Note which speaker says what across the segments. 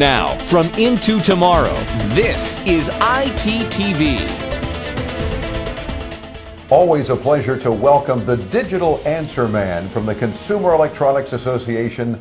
Speaker 1: Now, from Into Tomorrow, this is ITTV.
Speaker 2: Always a pleasure to welcome the digital answer man from the Consumer Electronics Association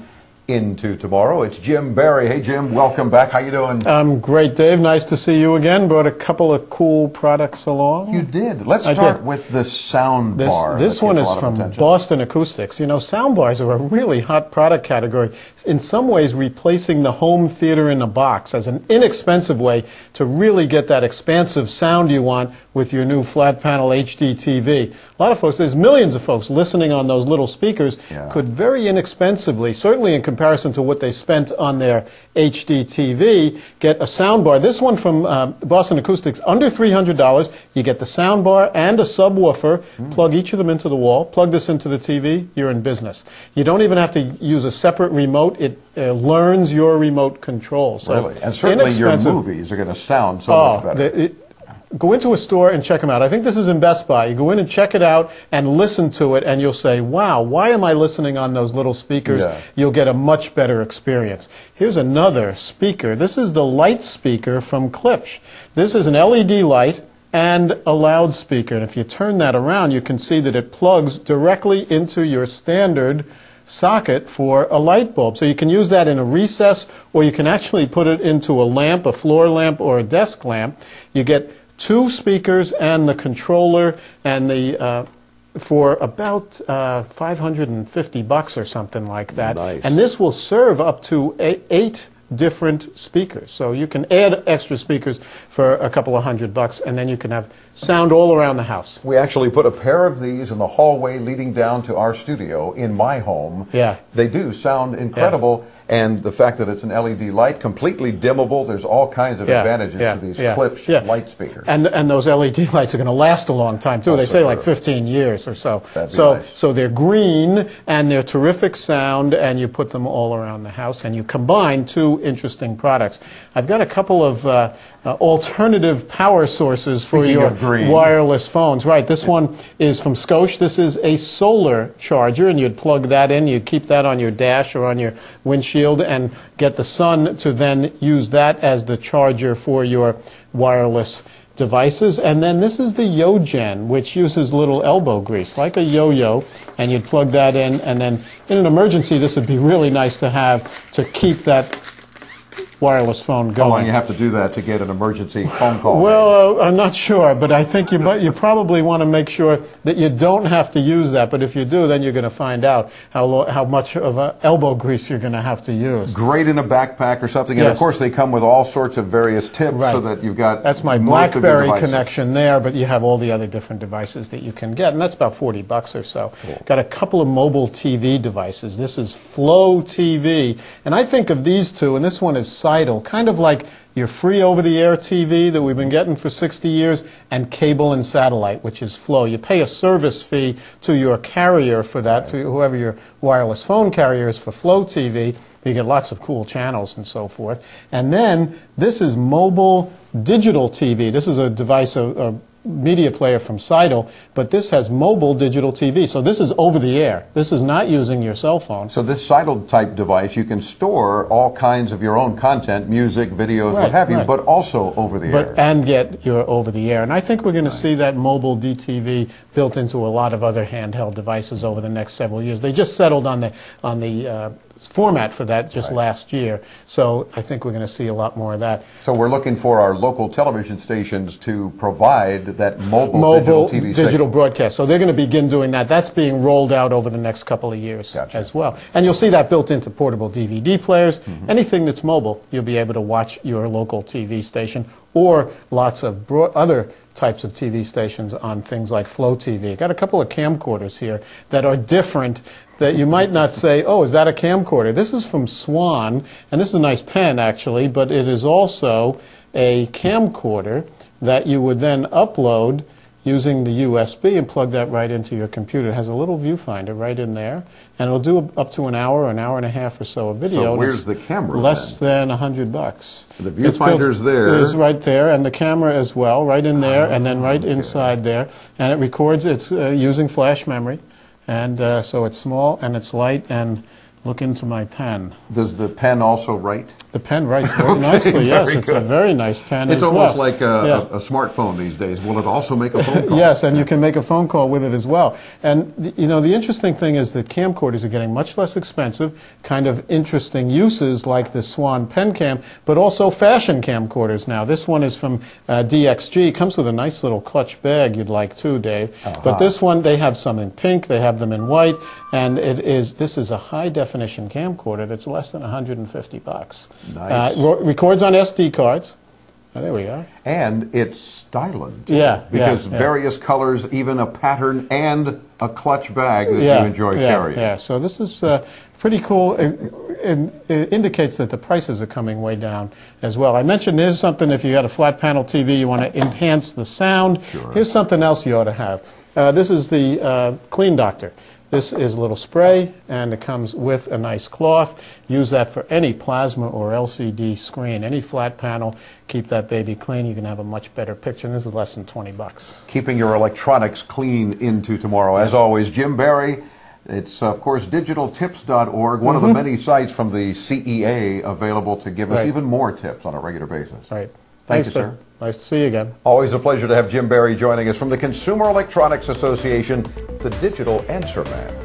Speaker 2: Into Tomorrow. It's Jim Barry. Hey, Jim, welcome back. How you doing?
Speaker 3: I'm great, Dave. Nice to see you again. Brought a couple of cool products along.
Speaker 2: You did. Let's start with the sound bar.
Speaker 3: This one is from Boston Acoustics. You know, sound bars are a really hot product category, in some ways replacing the home theater in a box as an inexpensive way to really get that expansive sound you want with your new flat panel HD TV. A lot of folks, there's millions of folks listening on those little speakers, could very inexpensively, certainly in comparison to what they spent on their HD TV, get a sound bar. This one from Boston Acoustics, under $300. You get the sound bar and a subwoofer. Plug each of them into the wall. Plug this into the TV. You're in business. You don't even have to use a separate remote. It learns your remote control. So
Speaker 2: really? And certainly your movies are going to sound so much better.
Speaker 3: Go into a store and check them out. I think this is in Best Buy. You go in and check it out and listen to it, and you'll say, wow, why am I listening on those little speakers? You'll get a much better experience. Here's another speaker. This is the LightSpeaker from Klipsch. This is an LED light and a loudspeaker. And if you turn that around, you can see that it plugs directly into your standard socket for a light bulb. So you can use that in a recess, or you can actually put it into a lamp, a floor lamp, or a desk lamp. You get two speakers and the controller, and the for about $550 or something like that.
Speaker 2: Nice.
Speaker 3: And this will serve up to eight different speakers. So you can add extra speakers for a couple of $100, and then you can have sound all around the house.
Speaker 2: We actually put a pair of these in the hallway leading down to our studio in my home. They do sound incredible. And the fact that it's an LED light, completely dimmable, there's all kinds of advantages to these Klipsch light speakers.
Speaker 3: And those LED lights are going to last a long time, too. They say like 15 years or so. So they're green, and they're terrific sound, and you put them all around the house, and you combine two interesting products. I've got a couple of alternative power sources for your wireless phones. Right, this one is from Scosche. This is a solar charger, and you'd plug that in. You'd keep that on your dash or on your windshield and get the sun to then use that as the charger for your wireless devices. And then this is the YoGen, which uses little elbow grease, like a yo-yo, and you'd plug that in, and then in an emergency, this would be really nice to have to keep that wireless phone going.
Speaker 2: How long you have to do that to get an emergency phone call?
Speaker 3: Well, I'm not sure, but I think you probably want to make sure that you don't have to use that. But if you do, then you're going to find out how much of elbow grease you're going to have to use.
Speaker 2: Great in a backpack or something. And of course, they come with all sorts of various tips so that you've got.
Speaker 3: That's my BlackBerry connection there, but you have all the other different devices that you can get, and that's about $40 or so. Got a couple of mobile TV devices. This is Flo TV, and I think of these two, and this one is Cydle, kind of like your free over-the-air TV that we've been getting for 60 years, and cable and satellite, which is Flo. You pay a service fee to your carrier for that, to whoever your wireless phone carrier is for Flo TV. You get lots of cool channels and so forth. And then this is mobile digital TV. This is a device, a media player from Cydle, but this has mobile digital TV. So this is over the air. This is not using your cell phone.
Speaker 2: So this Cydle type device, you can store all kinds of your own content, music, videos, what have you, but also over the air.
Speaker 3: And get your over the air. And I think we're going to see that mobile DTV built into a lot of other handheld devices over the next several years. They just settled on the format for that just last year, so I think we're going to see a lot more of that.
Speaker 2: So we're looking for our local television stations to provide that mobile digital
Speaker 3: broadcast. So they're going to begin doing that. That's being rolled out over the next couple of years as well. And you'll see that built into portable DVD players. Anything that's mobile, you'll be able to watch your local TV station, or lots of other types of TV stations on things like Flo TV. Got a couple of camcorders here that are different, that you might not say, oh, is that a camcorder? This is from Swann, and this is a nice pen, actually, but it is also a camcorder that you would then upload using the USB and plug that right into your computer. It has a little viewfinder right in there, and it'll do up to an hour and a half or so of video.
Speaker 2: So where's the camera?
Speaker 3: Less than $100.
Speaker 2: The viewfinder's there.
Speaker 3: It is right there, and the camera as well, right in there, and then right inside there. And it records. It's using flash memory, and so it's small and it's light. And look into my pen.
Speaker 2: Does the pen also write?
Speaker 3: The pen writes very nicely, yes. It's a very nice pen
Speaker 2: It's
Speaker 3: as
Speaker 2: almost
Speaker 3: well.
Speaker 2: like a smartphone these days. Will it also make a phone call?
Speaker 3: Yes, and you can make a phone call with it as well. And, you know, the interesting thing is that camcorders are getting much less expensive, kind of interesting uses like the Swann Pen Cam, but also fashion camcorders now. This one is from DXG. It comes with a nice little clutch bag you'd like too, Dave. But this one, they have some in pink, they have them in white, and this is a high-definition camcorder that's less than $150.
Speaker 2: Nice.
Speaker 3: Records on SD cards. Oh, there we are.
Speaker 2: And it's styling.
Speaker 3: Yeah.
Speaker 2: Because various colors, even a pattern, and a clutch bag that you enjoy carrying.
Speaker 3: Yeah, so this is pretty cool. It indicates that the prices are coming way down as well. I mentioned here's something, if you got a flat panel TV, you want to enhance the sound.
Speaker 2: Sure.
Speaker 3: Here's something else you ought to have. This is the Clean Doctor. This is a little spray, and it comes with a nice cloth. Use that for any plasma or LCD screen, any flat panel. Keep that baby clean. You can have a much better picture. And this is less than $20.
Speaker 2: Keeping your electronics clean into tomorrow. As always, Jim Barry. It's, of course, digitaltips.org, one of the many sites from the CEA available to give us even more tips on a regular basis.
Speaker 3: Right.
Speaker 2: Thank you, sir.
Speaker 3: Nice to see you again.
Speaker 2: Always a pleasure to have Jim Barry joining us from the Consumer Electronics Association, the Digital Answer Man.